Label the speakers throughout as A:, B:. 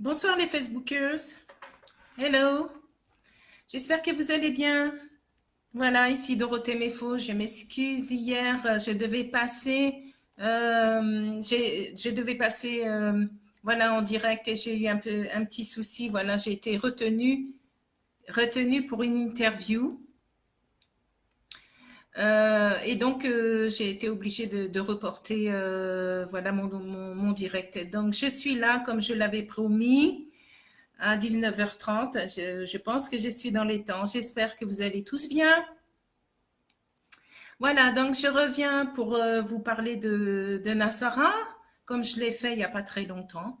A: Bonsoir les Facebookers. Hello. J'espère que vous allez bien. Voilà, ici Dorothée Méfaux. Je m'excuse. Hier, je devais passer, je devais passer, voilà, en direct et j'ai eu un petit souci. Voilà, j'ai été retenue pour une interview. Et donc, j'ai été obligée de reporter, voilà, mon direct. Donc, je suis là comme je l'avais promis à 19h30. Je pense que je suis dans les temps. J'espère que vous allez tous bien. Voilà, donc je reviens pour vous parler de Nassara, comme je l'ai fait il n'y a pas très longtemps.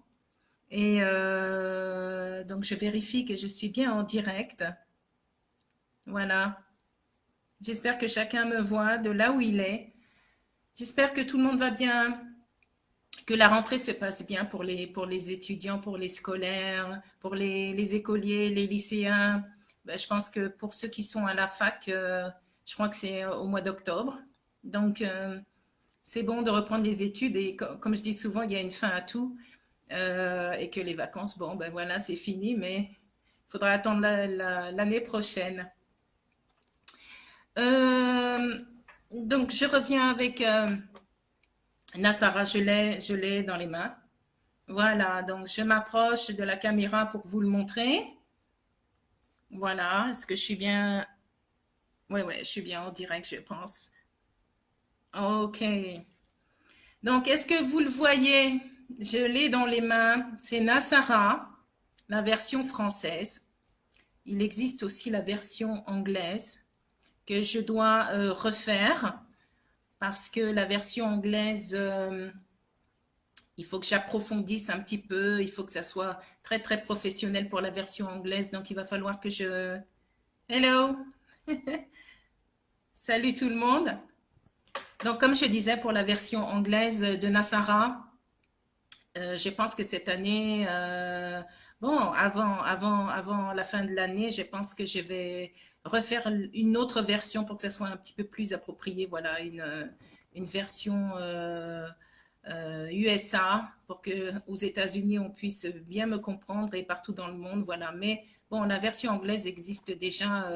A: Et donc je vérifie que je suis bien en direct. Voilà. J'espère que chacun me voit de là où il est. J'espère que tout le monde va bien, que la rentrée se passe bien pour les étudiants, pour les scolaires, pour les écoliers, les lycéens. Ben, je pense que pour ceux qui sont à la fac, je crois que c'est au mois d'octobre. Donc, c'est bon de reprendre les études et comme je dis souvent, il y a une fin à tout et que les vacances, bon, ben voilà, c'est fini, mais il faudra attendre l'année prochaine. Euh, donc, je reviens avec Nassara, je l'ai dans les mains. Voilà, donc je m'approche de la caméra pour vous le montrer. Voilà, est-ce que je suis bien? Oui, oui, je suis bien en direct, je pense. Ok. Donc, est-ce que vous le voyez? Je l'ai dans les mains. C'est Nassara, la version française. Il existe aussi la version anglaise que je dois refaire parce que la version anglaise, il faut que j'approfondisse un petit peu. Il faut que ça soit très, très professionnel pour la version anglaise. Donc, il va falloir que je... Hello! Salut tout le monde. Donc, comme je disais, pour la version anglaise de Nassara, je pense que cette année, bon, avant la fin de l'année, je pense que je vais refaire une autre version pour que ça soit un petit peu plus approprié. Voilà, une version USA pour que aux États-Unis on puisse bien me comprendre et partout dans le monde. Voilà, mais bon, la version anglaise existe déjà.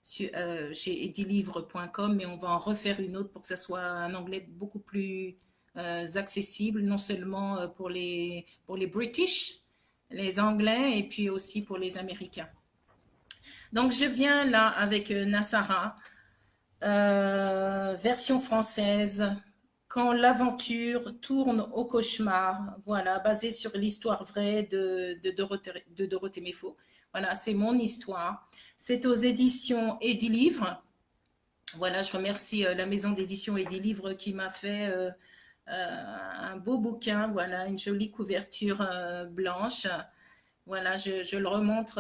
A: Chez edilivre.com, mais on va en refaire une autre pour que ça soit un anglais beaucoup plus accessible, non seulement pour les British, les Anglais, et puis aussi pour les Américains. Donc, je viens là avec Nassara, version française, quand l'aventure tourne au cauchemar, voilà, basée sur l'histoire vraie de Dorothée Méfaux. Voilà, c'est mon histoire. C'est aux éditions Edilivre. Voilà, je remercie la maison d'édition Edilivre qui m'a fait un beau bouquin, voilà, une jolie couverture blanche. Voilà, je le remontre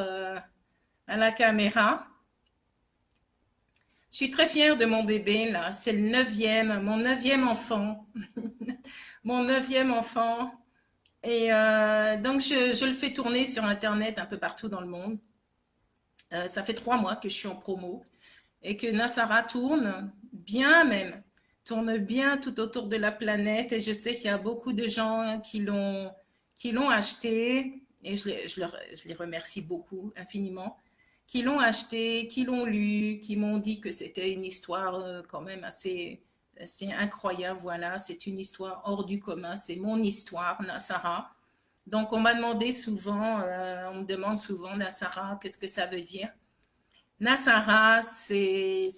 A: à la caméra. Je suis très fière de mon bébé, là. C'est le neuvième, mon neuvième enfant. Mon neuvième enfant. Et donc, je le fais tourner sur Internet un peu partout dans le monde. Ça fait 3 mois que je suis en promo et que Nassara tourne bien même, tourne bien tout autour de la planète. Et je sais qu'il y a beaucoup de gens qui l'ont acheté et je les remercie beaucoup, infiniment, qui l'ont acheté, qui l'ont lu, qui m'ont dit que c'était une histoire quand même assez incroyable. Voilà, c'est une histoire hors du commun. C'est mon histoire, Nassara. Donc, on m'a demandé souvent, on me demande souvent, Nassara, qu'est-ce que ça veut dire? Nassara, c'est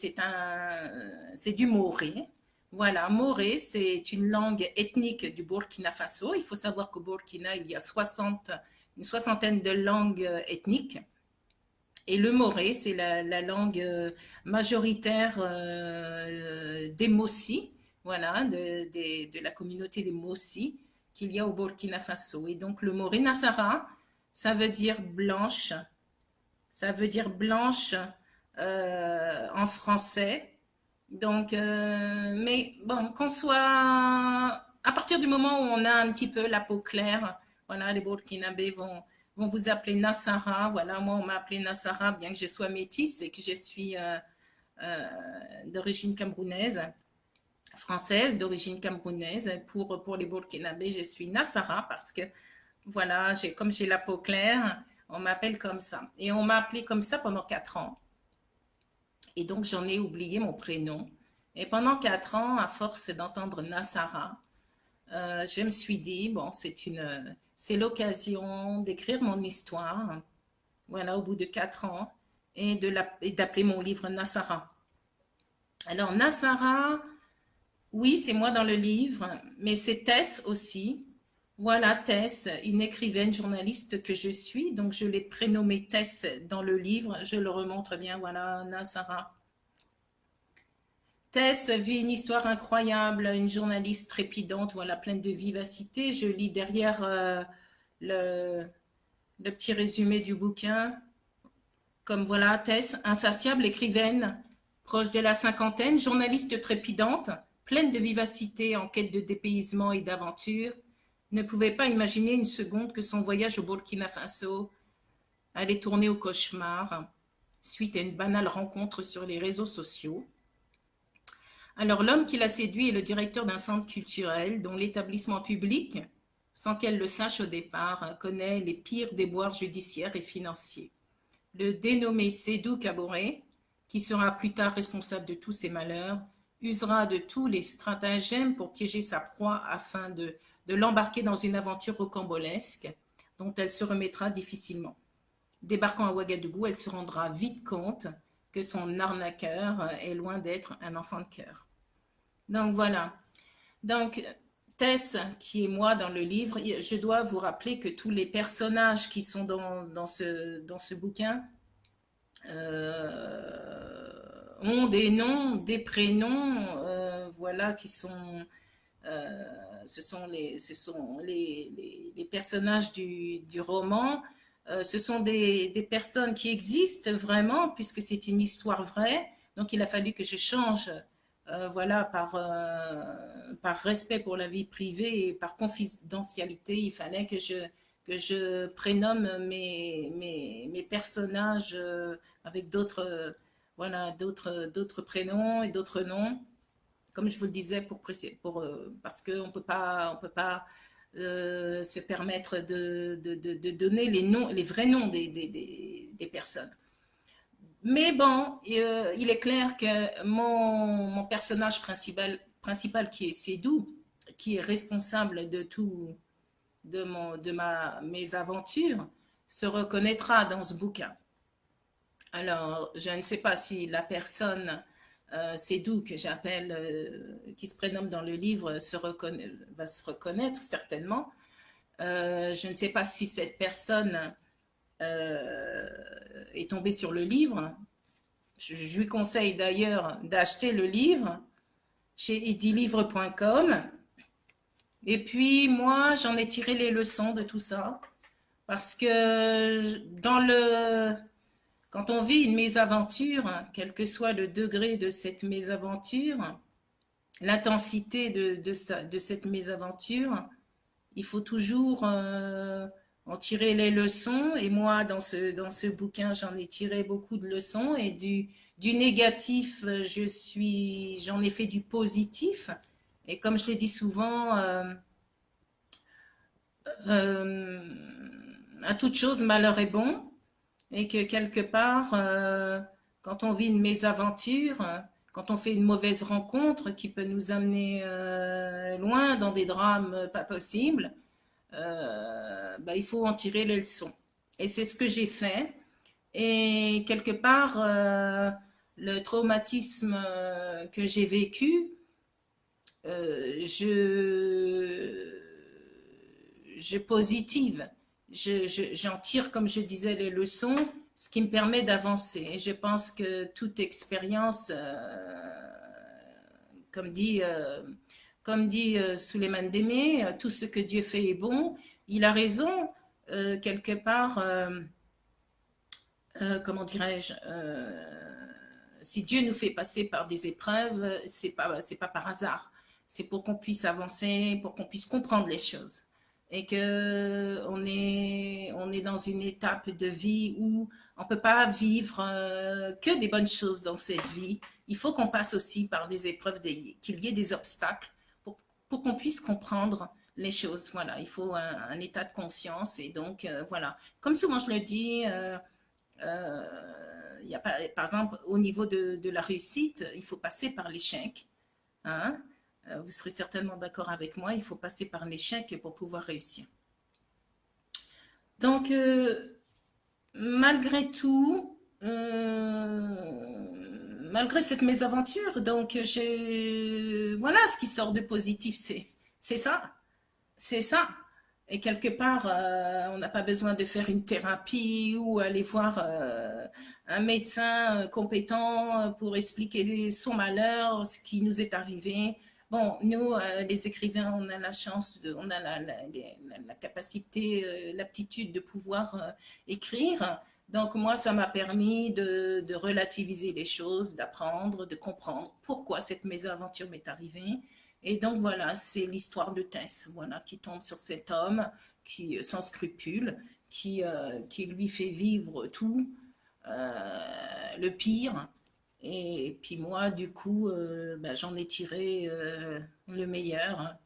A: du moré. Voilà, moré, c'est une langue ethnique du Burkina Faso. Il faut savoir qu'au Burkina, il y a une soixantaine de langues ethniques. Et le moré, c'est la langue majoritaire des Mossi, voilà, de la communauté des Mossi qu'il y a au Burkina Faso. Et donc, le moré Nassara, ça veut dire blanche. Ça veut dire blanche en français. Donc, mais bon, qu'on soit à partir du moment où on a un petit peu la peau claire, voilà, les Burkinabés vont vous appeler Nassara. Voilà, moi, on m'a appelé Nassara, bien que je sois métisse et que je suis d'origine camerounaise, française d'origine camerounaise. Pour les Burkinabés, je suis Nassara parce que Voilà, comme j'ai la peau claire, on m'appelle comme ça. Et on m'a appelé comme ça pendant 4 ans. Et donc, j'en ai oublié mon prénom. Et pendant 4 ans, à force d'entendre Nassara, je me suis dit, bon, c'est l'occasion d'écrire mon histoire, voilà, au bout de 4 ans, et d'appeler mon livre Nassara. Alors, Nassara, oui, c'est moi dans le livre, mais c'est Tess aussi. Voilà, Tess, une écrivaine journaliste que je suis, donc je l'ai prénommée Tess dans le livre, je le remontre bien, voilà, Nassara. Tess vit une histoire incroyable, une journaliste trépidante, voilà, pleine de vivacité. Je lis derrière le, le petit résumé du bouquin. Comme voilà, Tess, insatiable écrivaine, proche de la cinquantaine, journaliste trépidante, pleine de vivacité en quête de dépaysement et d'aventure, ne pouvait pas imaginer une seconde que son voyage au Burkina Faso allait tourner au cauchemar suite à une banale rencontre sur les réseaux sociaux. Alors l'homme qui l'a séduit est le directeur d'un centre culturel dont l'établissement public, sans qu'elle le sache au départ, connaît les pires déboires judiciaires et financiers. Le dénommé Sédou Kaboré, qui sera plus tard responsable de tous ses malheurs, usera de tous les stratagèmes pour piéger sa proie afin de l'embarquer dans une aventure rocambolesque dont elle se remettra difficilement. Débarquant à Ouagadougou, elle se rendra vite compte que son arnaqueur est loin d'être un enfant de cœur. Donc voilà. Donc Tess, qui est moi dans le livre, je dois vous rappeler que tous les personnages qui sont dans ce bouquin ont des noms, des prénoms, voilà, qui sont ce sont les personnages du roman. Ce sont des personnes qui existent vraiment, puisque c'est une histoire vraie. Donc, il a fallu que je change, voilà, par respect pour la vie privée et par confidentialité, il fallait que je prénomme mes personnages avec voilà, d'autres prénoms et d'autres noms, comme je vous le disais, parce qu'on on peut pas se permettre de donner les vrais noms des personnes. Mais bon, il est clair que mon personnage principal, qui est Sédou, qui est responsable de tout, mes aventures, se reconnaîtra dans ce bouquin. Alors, je ne sais pas si la personne Sédou, que j'appelle, qui se prénomme dans le livre, va se reconnaître certainement. Je ne sais pas si cette personne est tombée sur le livre. Je lui conseille d'ailleurs d'acheter le livre chez edilivre.com. Et puis moi, j'en ai tiré les leçons de tout ça. Parce que quand on vit une mésaventure, quel que soit le degré de cette mésaventure, l'intensité de cette mésaventure, il faut toujours en tirer les leçons. Et moi, dans ce bouquin, j'en ai tiré beaucoup de leçons. Et du négatif, j'en ai fait du positif. Et comme je l'ai dit souvent, à toute chose, malheur est bon. Et que quelque part, quand on vit une mésaventure, quand on fait une mauvaise rencontre qui peut nous amener loin dans des drames pas possibles, il faut en tirer les leçons. Et c'est ce que j'ai fait. Et quelque part, le traumatisme que j'ai vécu, je positive. J'en tire, comme je disais, les leçons, ce qui me permet d'avancer. Et je pense que toute expérience, comme dit Souleymane Démé, tout ce que Dieu fait est bon. Il a raison, quelque part, comment dirais-je, si Dieu nous fait passer par des épreuves, c'est pas par hasard. C'est pour qu'on puisse avancer, pour qu'on puisse comprendre les choses. Et que on est dans une étape de vie où on peut pas vivre que des bonnes choses dans cette vie. Il faut qu'on passe aussi par des épreuves, qu'il y ait des obstacles pour qu'on puisse comprendre les choses. Voilà, il faut un état de conscience. Et donc, voilà. Comme souvent je le dis, il y a pas, par exemple, au niveau de la réussite, il faut passer par l'échec. Hein. Vous serez certainement d'accord avec moi, il faut passer par l'échec pour pouvoir réussir. Donc, malgré tout, malgré cette mésaventure, donc voilà ce qui sort de positif, c'est ça, c'est ça. Et quelque part, on n'a pas besoin de faire une thérapie ou aller voir un médecin compétent pour expliquer son malheur, ce qui nous est arrivé. Bon, nous, les écrivains, on a la chance, on a la capacité, l'aptitude de pouvoir écrire. Donc, moi, ça m'a permis de relativiser les choses, d'apprendre, de comprendre pourquoi cette mésaventure m'est arrivée. Et donc voilà, c'est l'histoire de Tess, voilà, qui tombe sur cet homme qui, sans scrupule, qui lui fait vivre tout, le pire. Et puis moi, du coup, ben, j'en ai tiré le meilleur.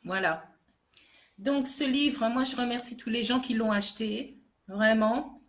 A: Voilà. Donc ce livre, moi je remercie tous les gens qui l'ont acheté, vraiment,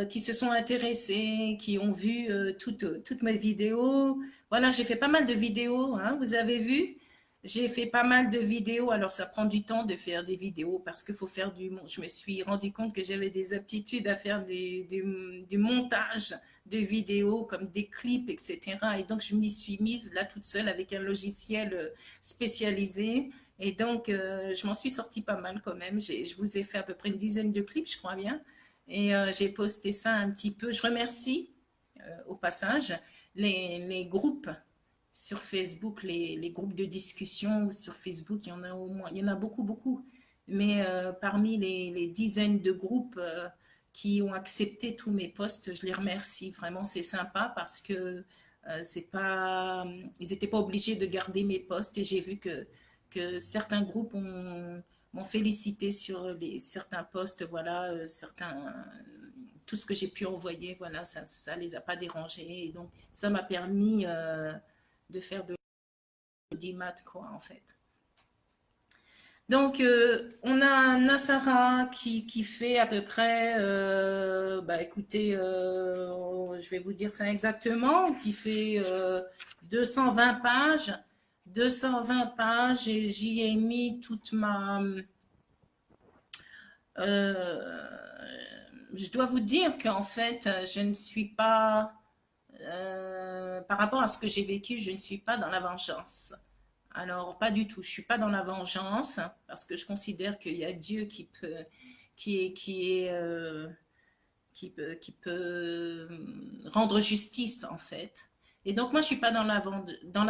A: qui se sont intéressés, qui ont vu toutes mes vidéos. Voilà, j'ai fait pas mal de vidéos, hein, vous avez vu. J'ai fait pas mal de vidéos, alors ça prend du temps de faire des vidéos parce qu'il faut faire je me suis rendu compte que j'avais des aptitudes à faire du montage de vidéos comme des clips, etc. Et donc je m'y suis mise là toute seule avec un logiciel spécialisé. Et donc, je m'en suis sortie pas mal quand même. Je vous ai fait à peu près une dizaine de clips, je crois bien. Et j'ai posté ça un petit peu. Je remercie au passage les groupes sur Facebook, les groupes de discussion sur Facebook. Il y en a au moins, il y en a beaucoup, beaucoup. Mais parmi les dizaines de groupes qui ont accepté tous mes posts, je les remercie. Vraiment, c'est sympa parce que c'est pas, ils n'étaient pas obligés de garder mes posts et j'ai vu que certains groupes m'ont félicité sur certains posts, voilà, tout ce que j'ai pu envoyer, voilà, ça les a pas dérangés. Et donc, ça m'a permis de faire de l'audimat, quoi, en fait. Donc, on a Nassara qui fait à peu près, bah, écoutez, je vais vous dire ça exactement, qui fait 220 pages. 220 pages et j'y ai mis toute ma... je dois vous dire qu'en fait, je ne suis pas... par rapport à ce que j'ai vécu, je ne suis pas dans la vengeance. Alors, pas du tout. Je ne suis pas dans la vengeance parce que je considère qu'il y a Dieu qui peut rendre justice, en fait. Et donc, moi, je ne suis pas dans la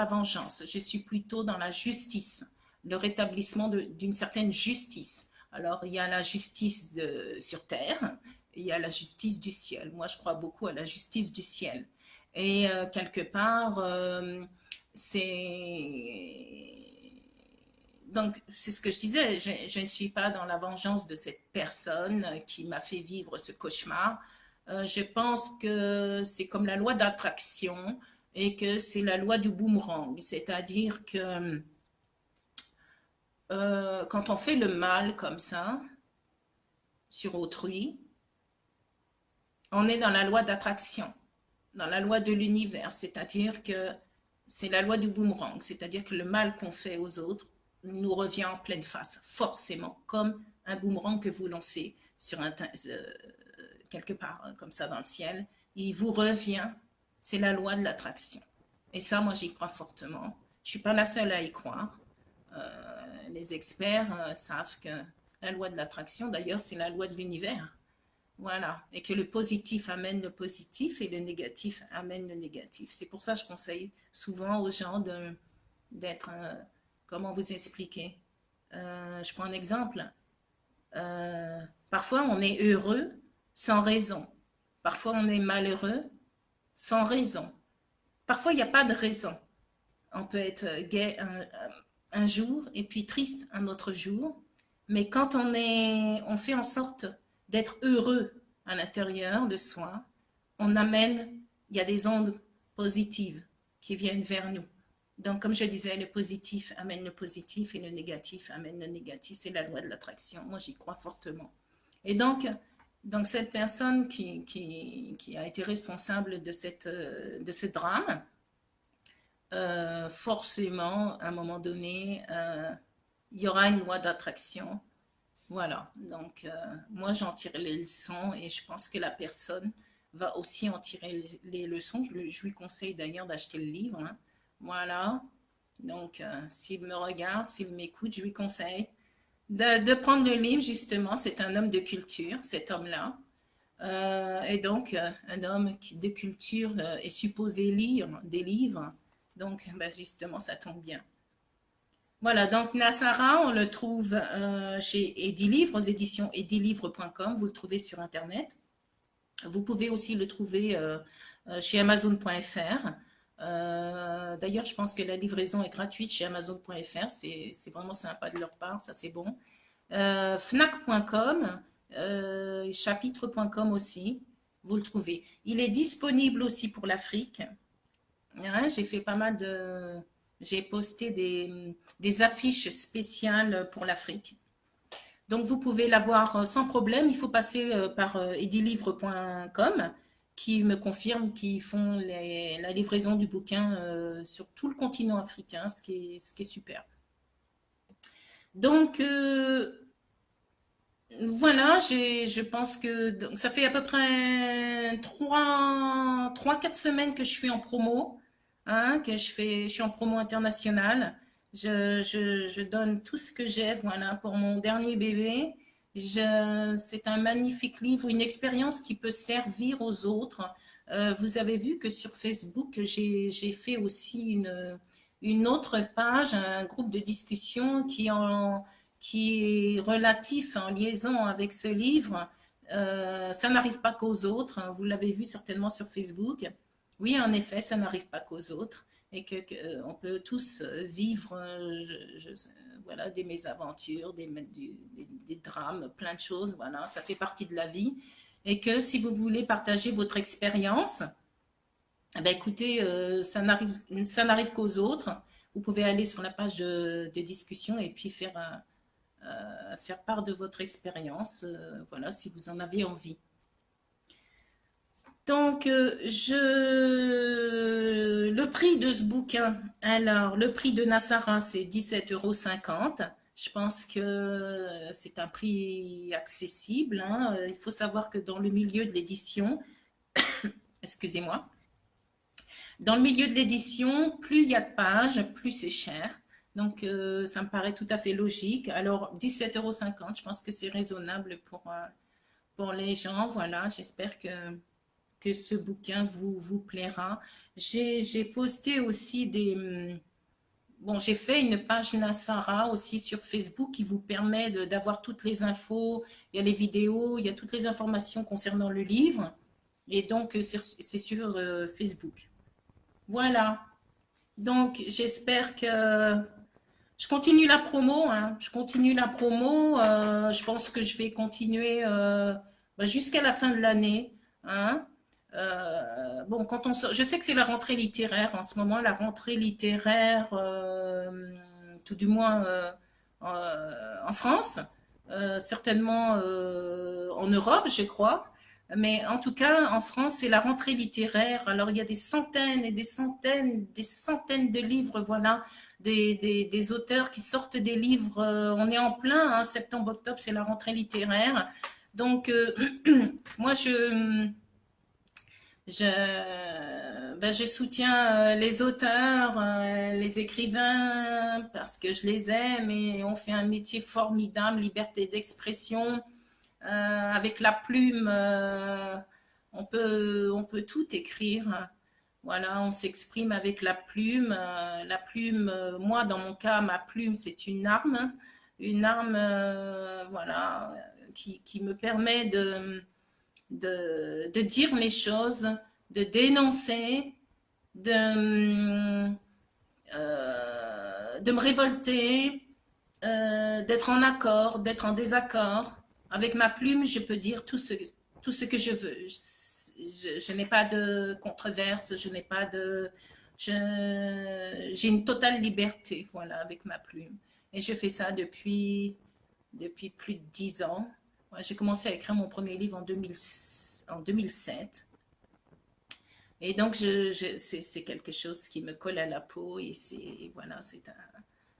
A: vengeance. Je suis plutôt dans la justice, le rétablissement d'une certaine justice. Alors, il y a la justice sur terre, et il y a la justice du ciel. Moi, je crois beaucoup à la justice du ciel. Et quelque part, c'est donc, c'est ce que je disais, je ne suis pas dans la vengeance de cette personne qui m'a fait vivre ce cauchemar. Je pense que c'est comme la loi d'attraction et que c'est la loi du boomerang. C'est-à-dire que quand on fait le mal comme ça sur autrui, on est dans la loi d'attraction, dans la loi de l'univers. C'est-à-dire que c'est la loi du boomerang. C'est-à-dire que le mal qu'on fait aux autres nous revient en pleine face, forcément, comme un boomerang que vous lancez sur quelque part, comme ça dans le ciel. Il vous revient, c'est la loi de l'attraction. Et ça, moi, j'y crois fortement. Je ne suis pas la seule à y croire. Les experts savent que la loi de l'attraction, d'ailleurs, c'est la loi de l'univers. Voilà. Et que le positif amène le positif et le négatif amène le négatif. C'est pour ça que je conseille souvent aux gens d'être... comment vous expliquer je prends un exemple. Parfois, on est heureux sans raison. Parfois, on est malheureux sans raison. Parfois, il n'y a pas de raison. On peut être gai un jour et puis triste un autre jour. Mais quand on fait en sorte d'être heureux à l'intérieur de soi, il y a des ondes positives qui viennent vers nous. Donc, comme je disais, le positif amène le positif et le négatif amène le négatif. C'est la loi de l'attraction. Moi, j'y crois fortement. Et donc cette personne qui a été responsable de ce drame, forcément, à un moment donné, il y aura une loi d'attraction. Voilà. Donc, moi, j'en tire les leçons et je pense que la personne va aussi en tirer les leçons. Je lui conseille d'ailleurs d'acheter le livre, hein. Voilà. Donc, s'il me regarde, s'il m'écoute, je lui conseille de prendre le livre, justement. C'est un homme de culture, cet homme-là. Et donc, un homme de culture est supposé lire des livres. Donc, ben, justement, ça tombe bien. Voilà, donc Nassara, on le trouve chez Edilivre, aux éditions edilivre.com. Vous le trouvez sur Internet. Vous pouvez aussi le trouver chez Amazon.fr. D'ailleurs, je pense que la livraison est gratuite chez Amazon.fr. C'est vraiment sympa de leur part, ça c'est bon. Fnac.com, chapitre.com aussi, vous le trouvez. Il est disponible aussi pour l'Afrique. Hein, j'ai fait pas mal de... J'ai posté des affiches spéciales pour l'Afrique. Donc, vous pouvez l'avoir sans problème. Il faut passer par edilivre.com qui me confirme qu'ils font la livraison du bouquin sur tout le continent africain, ce qui est super. Donc, voilà, je pense que donc, ça fait à peu près 3-4 semaines que je suis en promo, hein, je suis en promo internationale. Je donne tout ce que j'ai, voilà, pour mon dernier bébé. C'est un magnifique livre, une expérience qui peut servir aux autres. Vous avez vu que sur Facebook, j'ai fait aussi une autre page, un groupe de discussion qui est relatif en liaison avec ce livre. Ça n'arrive pas qu'aux autres. Vous l'avez vu certainement sur Facebook. Oui, en effet, ça n'arrive pas qu'aux autres et on peut tous vivre voilà, des mésaventures, des drames, plein de choses. Voilà, ça fait partie de la vie. Et que si vous voulez partager votre expérience, ben écoutez, ça n'arrive qu'aux autres. Vous pouvez aller sur la page de discussion et puis faire part de votre expérience, voilà, si vous en avez envie. Donc, le prix de ce bouquin, alors, le prix de Nassara, c'est 17,50 €. Je pense que c'est un prix accessible, hein. Il faut savoir que dans le milieu de l'édition, excusez-moi, dans le milieu de l'édition, plus il y a de pages, plus c'est cher. Donc, ça me paraît tout à fait logique. Alors, 17,50 €, je pense que c'est raisonnable pour les gens. Voilà, j'espère que ce bouquin vous plaira. J'ai posté aussi Bon, j'ai fait une page Nassara aussi sur Facebook qui vous permet d'avoir toutes les infos. Il y a les vidéos, il y a toutes les informations concernant le livre. Et donc, c'est sur Facebook. Voilà. Donc, j'espère que... Je continue la promo, hein. Je continue la promo. Je pense que je vais continuer jusqu'à la fin de l'année, hein. Bon, quand on sort, je sais que c'est la rentrée littéraire en ce moment, la rentrée littéraire, tout du moins en France, certainement en Europe, je crois. Mais en tout cas, en France, c'est la rentrée littéraire. Alors, il y a des centaines et des centaines de livres, voilà, des auteurs qui sortent des livres. On est en plein, hein, septembre-octobre, c'est la rentrée littéraire. Donc, moi, je soutiens les auteurs, les écrivains, parce que je les aime et on fait un métier formidable, liberté d'expression. Avec la plume, on peut tout écrire. Voilà, on s'exprime avec la plume. La plume, moi, dans mon cas, ma plume, c'est une arme, voilà, qui me permet de dire les choses, de dénoncer, de me révolter, d'être en accord, d'être en désaccord. Avec ma plume, je peux dire tout ce que je veux. Je n'ai pas de controverse, je n'ai pas J'ai une totale liberté, voilà, avec ma plume. Et je fais ça depuis plus de 10 ans. Ouais, j'ai commencé à écrire mon premier livre en 2007. Et donc, c'est quelque chose qui me colle à la peau et voilà,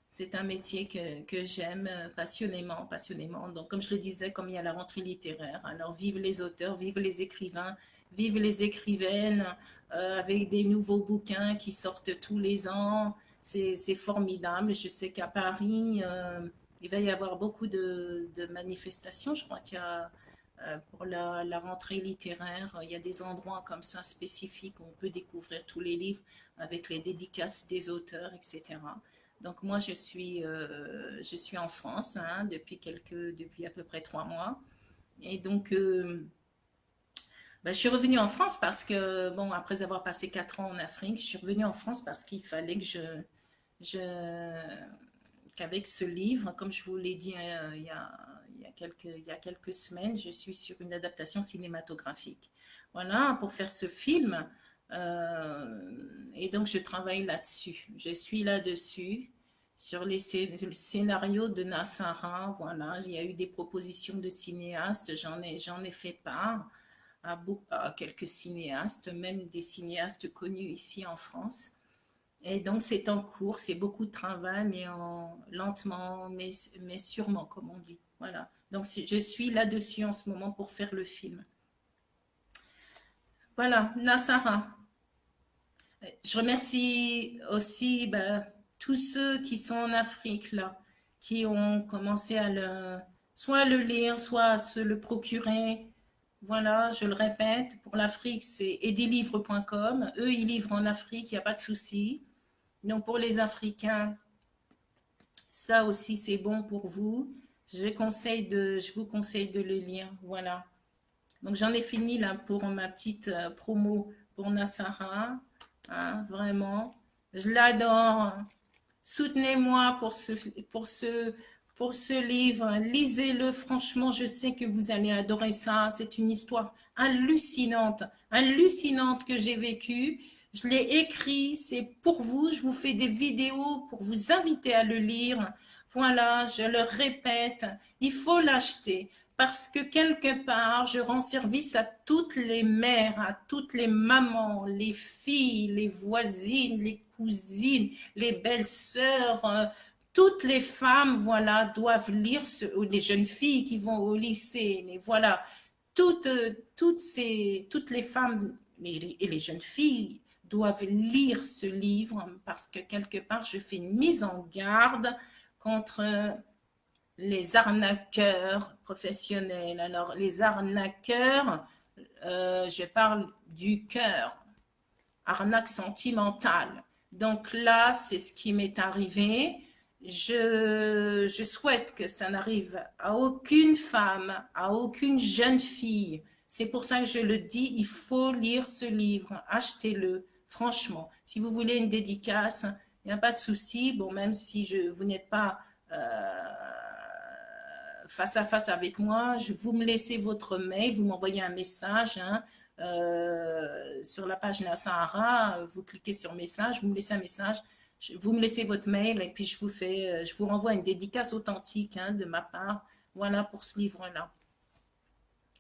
A: c'est un métier que j'aime passionnément, passionnément. Donc, comme je le disais, comme il y a la rentrée littéraire, alors vive les auteurs, vive les écrivains, vive les écrivaines, avec des nouveaux bouquins qui sortent tous les ans. C'est formidable. Je sais qu'à Paris, il va y avoir beaucoup de manifestations. Je crois qu'il y a pour la rentrée littéraire, il y a des endroits comme ça spécifiques où on peut découvrir tous les livres avec les dédicaces des auteurs, etc. Donc moi, je suis en France hein, depuis à peu près 3 mois. Et donc, ben, je suis revenue en France parce que, bon, après avoir passé 4 ans en Afrique, je suis revenue en France parce qu'il fallait que je, qu'avec ce livre, comme je vous l'ai dit il y a quelques semaines, je suis sur une adaptation cinématographique. Voilà, pour faire ce film. Et donc, je travaille là-dessus. Je suis là-dessus, sur le scénario de Nassara. Voilà, il y a eu des propositions de cinéastes, j'en ai fait part à quelques cinéastes, même des cinéastes connus ici en France. Et donc, c'est en cours, c'est beaucoup de travail, mais lentement, mais sûrement, comme on dit. Voilà. Donc, je suis là-dessus en ce moment pour faire le film. Voilà, Nassara. Je remercie aussi ben, tous ceux qui sont en Afrique, là, qui ont commencé soit à le lire, soit à se le procurer. Voilà, je le répète, pour l'Afrique, c'est edilivre.com. Eux, ils livrent en Afrique, il n'y a pas de souci. Donc, pour les Africains, ça aussi, c'est bon pour vous. Je vous conseille de le lire. Voilà. Donc, j'en ai fini là pour ma petite promo pour Nassara. Hein, vraiment. Je l'adore. Soutenez-moi pour ce livre. Lisez-le. Franchement, je sais que vous allez adorer ça. C'est une histoire hallucinante, hallucinante que j'ai vécue. Je l'ai écrit, c'est pour vous. Je vous fais des vidéos pour vous inviter à le lire. Voilà, je le répète, il faut l'acheter parce que quelque part, je rends service à toutes les mères, à toutes les mamans, les filles, les voisines, les cousines, les belles-sœurs, toutes les femmes, voilà, doivent lire ou les jeunes filles qui vont au lycée, mais voilà, toutes les femmes et les jeunes filles doivent lire ce livre parce que quelque part, je fais une mise en garde contre les arnaqueurs professionnels. Alors, les arnaqueurs, je parle du cœur, arnaque sentimentale. Donc là, c'est ce qui m'est arrivé. Je souhaite que ça n'arrive à aucune femme, à aucune jeune fille. C'est pour ça que je le dis, il faut lire ce livre, achetez-le, franchement. Si vous voulez une dédicace, il n'y a pas de souci. Bon, même si vous n'êtes pas face à face avec moi, vous me laissez votre mail, vous m'envoyez un message hein, sur la page Nassara, vous cliquez sur message, vous me laissez un message, vous me laissez votre mail et puis je vous renvoie une dédicace authentique hein, de ma part, voilà pour ce livre-là.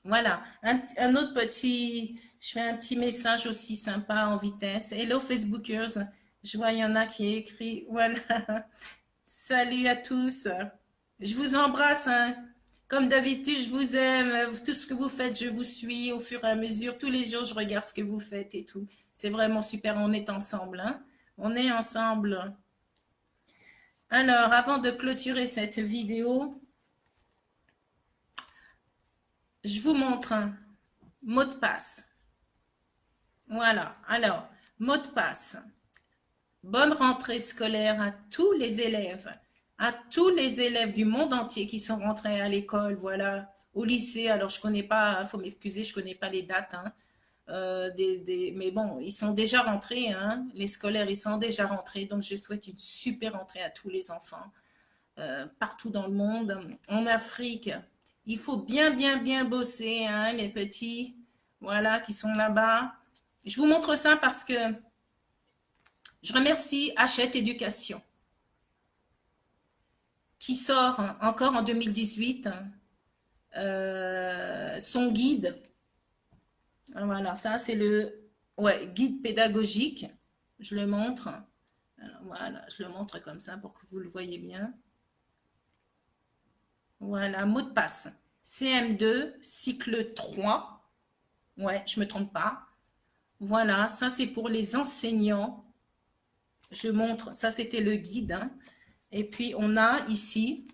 A: Voilà, un autre je fais un petit message aussi sympa en vitesse. Hello Facebookers, je vois il y en a qui écrit, voilà. Salut à tous. Je vous embrasse. Hein. Comme d'habitude, je vous aime. Tout ce que vous faites, je vous suis au fur et à mesure. Tous les jours, je regarde ce que vous faites et tout. C'est vraiment super. On est ensemble. Hein. On est ensemble. Alors, avant de clôturer cette vidéo, je vous montre un mot de passe. Voilà. Alors, mot de passe. Bonne rentrée scolaire à tous les élèves. À tous les élèves du monde entier qui sont rentrés à l'école, voilà, au lycée. Alors, je connais pas, il faut m'excuser, je connais pas les dates, hein, mais bon, ils sont déjà rentrés, hein, les scolaires, ils sont déjà rentrés. Donc, je souhaite une super rentrée à tous les enfants, partout dans le monde. En Afrique, il faut bien, bien, bien bosser, hein, les petits, voilà, qui sont là-bas. Je vous montre ça parce que Je remercie Hachette Éducation, qui sort encore en 2018 son guide. Voilà, ça c'est le guide pédagogique. Je le montre. Alors, voilà, je le montre comme ça pour que vous le voyez bien. Voilà, mot de passe. CM2, cycle 3. Ouais, je ne me trompe pas. Voilà, ça c'est pour les enseignants. Je montre, ça c'était le guide. Hein. Et puis on a ici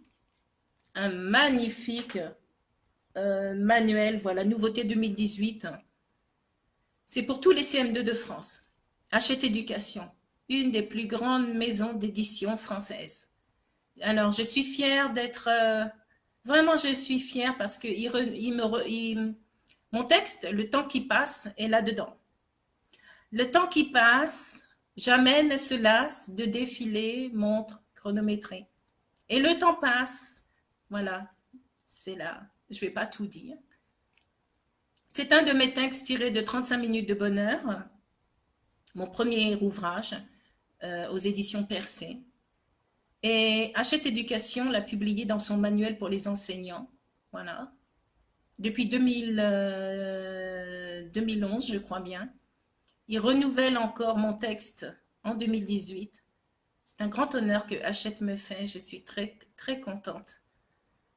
A: un magnifique manuel, voilà, nouveauté 2018. C'est pour tous les CM2 de France. Hachette Éducation, une des plus grandes maisons d'édition françaises. Alors, je suis fière d'être... vraiment, je suis fière parce que mon texte, le temps qui passe, est là-dedans. Le temps qui passe, jamais ne se lasse de défiler, montre, chronométré. Et le temps passe. Voilà, c'est là. Je ne vais pas tout dire. C'est un de mes textes tirés de 35 minutes de bonheur, mon premier ouvrage aux éditions Percé. Et Hachette Éducation l'a publié dans son manuel pour les enseignants. Voilà. Depuis 2011, je crois bien. Il renouvelle encore mon texte en 2018. C'est un grand honneur que Hachette me fait. Je suis très, très contente.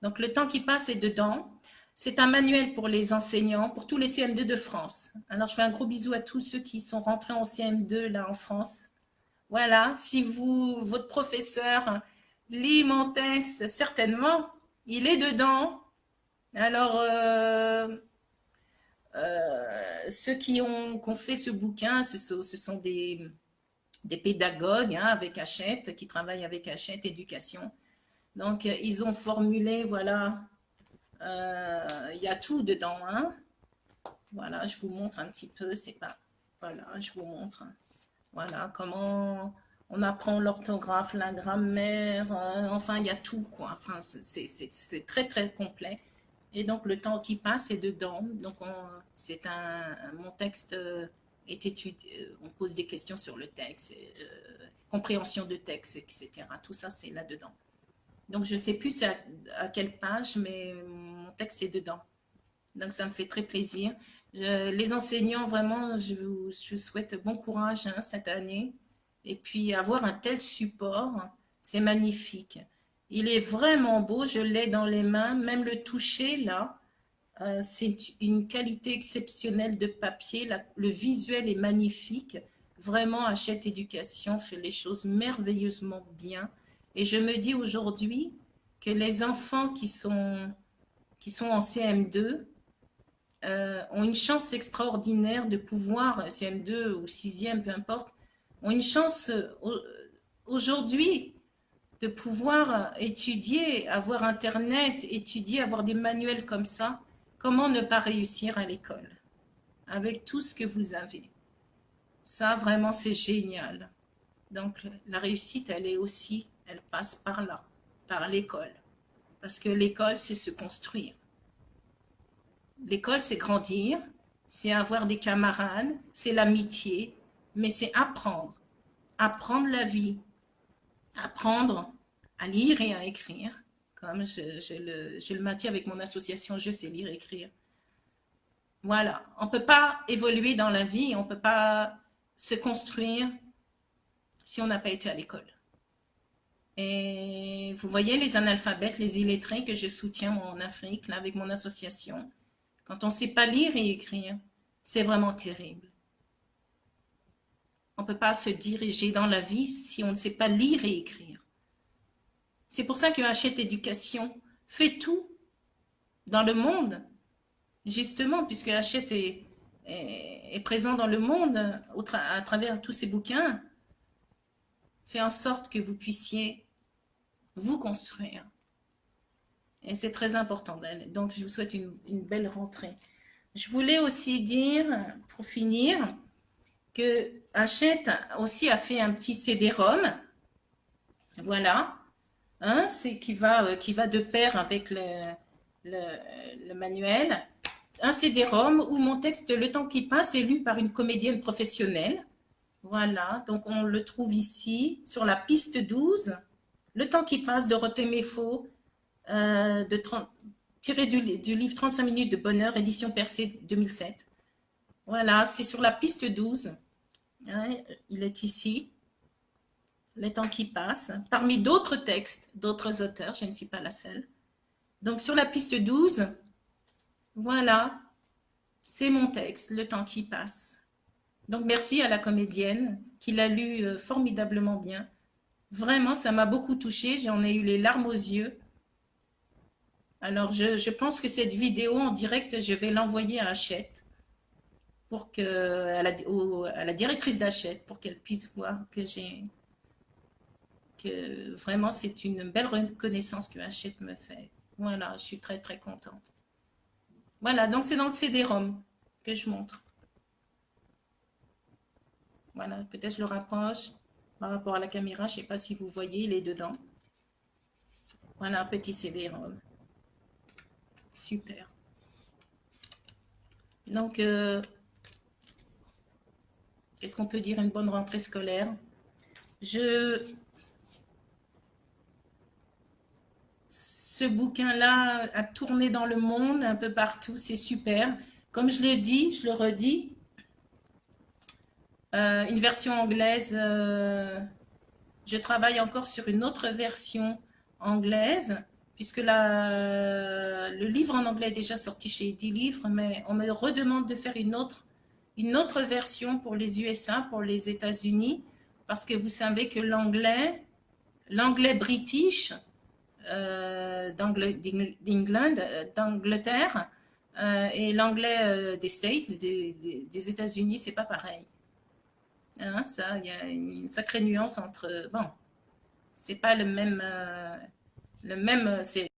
A: Donc, le temps qui passe est dedans. C'est un manuel pour les enseignants, pour tous les CM2 de France. Alors, je fais un gros bisou à tous ceux qui sont rentrés en CM2 là en France. Voilà, si votre professeur lit mon texte, certainement, il est dedans. Alors, ceux qui ont fait ce bouquin, ce sont des pédagogues hein, avec Hachette, qui travaillent avec Hachette Éducation. Donc, ils ont formulé, voilà, il y a tout dedans. Hein. Voilà, je vous montre un petit peu, c'est pas... Voilà, je vous montre. Voilà, comment on apprend l'orthographe, la grammaire, enfin, il y a tout, quoi. Enfin, c'est très, très complet. Et donc, le temps qui passe est dedans. Donc, mon texte est étudié, on pose des questions sur le texte, compréhension de texte, etc. Tout ça, c'est là-dedans. Donc, je ne sais plus à quelle page, mais mon texte est dedans. Donc, ça me fait très plaisir. Les enseignants, vraiment, je vous souhaite bon courage hein, cette année. Et puis, avoir un tel support, c'est magnifique. Il est vraiment beau, je l'ai dans les mains, même le toucher, là, c'est une qualité exceptionnelle de papier. Le visuel est magnifique. Vraiment, Hachette Éducation fait les choses merveilleusement bien. Et je me dis aujourd'hui que les enfants qui sont en CM2 ont une chance extraordinaire de pouvoir, CM2 ou 6e, peu importe, ont une chance aujourd'hui de pouvoir étudier, avoir Internet, étudier, avoir des manuels comme ça. Comment ne pas réussir à l'école avec tout ce que vous avez? Ça, vraiment, c'est génial. Donc, la réussite, elle passe par là, par l'école. Parce que l'école, c'est se construire. L'école, c'est grandir, c'est avoir des camarades, c'est l'amitié, mais c'est apprendre. Apprendre la vie, apprendre à lire et à écrire, comme je le maintiens avec mon association Je sais lire et écrire. Voilà, on ne peut pas évoluer dans la vie, on ne peut pas se construire si on n'a pas été à l'école. Et vous voyez les analphabètes, les illettrés que je soutiens en Afrique, là, avec mon association. Quand on ne sait pas lire et écrire, c'est vraiment terrible. On ne peut pas se diriger dans la vie si on ne sait pas lire et écrire. C'est pour ça que Hachette Éducation fait tout dans le monde, justement, puisque Hachette est présent dans le monde à travers tous ces bouquins, fait en sorte que vous puissiez vous construire. Et c'est très important. Donc, je vous souhaite une belle rentrée. Je voulais aussi dire, pour finir, que Hachette aussi a fait un petit CD-ROM. Voilà. Hein, c'est qui va de pair avec le manuel. Un CD-ROM où mon texte, Le temps qui passe, est lu par une comédienne professionnelle. Voilà, donc on le trouve ici, sur la piste 12. Le temps qui passe de Dorothée Méfaux, tiré du livre 35 minutes de bonheur, édition Percé 2007. Voilà, c'est sur la piste 12. Ouais, il est ici. Le temps qui passe. Parmi d'autres textes, d'autres auteurs, je ne suis pas la seule. Donc sur la piste 12, voilà, c'est mon texte, Le temps qui passe. Donc merci à la comédienne qui l'a lu formidablement bien. Vraiment, ça m'a beaucoup touchée. J'en ai eu les larmes aux yeux. Alors, je pense que cette vidéo en direct, je vais l'envoyer à Hachette, pour que, à la directrice d'Hachette, pour qu'elle puisse voir que vraiment c'est une belle reconnaissance que Hachette me fait. Voilà, je suis très très contente. Voilà, donc c'est dans le CD-ROM que je montre. Voilà, peut-être je le rapproche par rapport à la caméra. Je ne sais pas si vous voyez, il est dedans. Voilà, un petit CD-ROM. Super. Donc, qu'est-ce qu'on peut dire? Une bonne rentrée scolaire. Ce bouquin-là a tourné dans le monde, un peu partout, c'est super. Comme je l'ai dit, je le redis, une version anglaise, je travaille encore sur une autre version anglaise, puisque le livre en anglais est déjà sorti chez 10 livres, mais on me redemande de faire une autre version pour les USA, pour les États-Unis, parce que vous savez que l'anglais british, d'Angleterre, et l'anglais des States, des États-Unis, c'est pas pareil. Hein, ça, il y a une sacrée nuance entre. Bon, c'est pas le même. C'est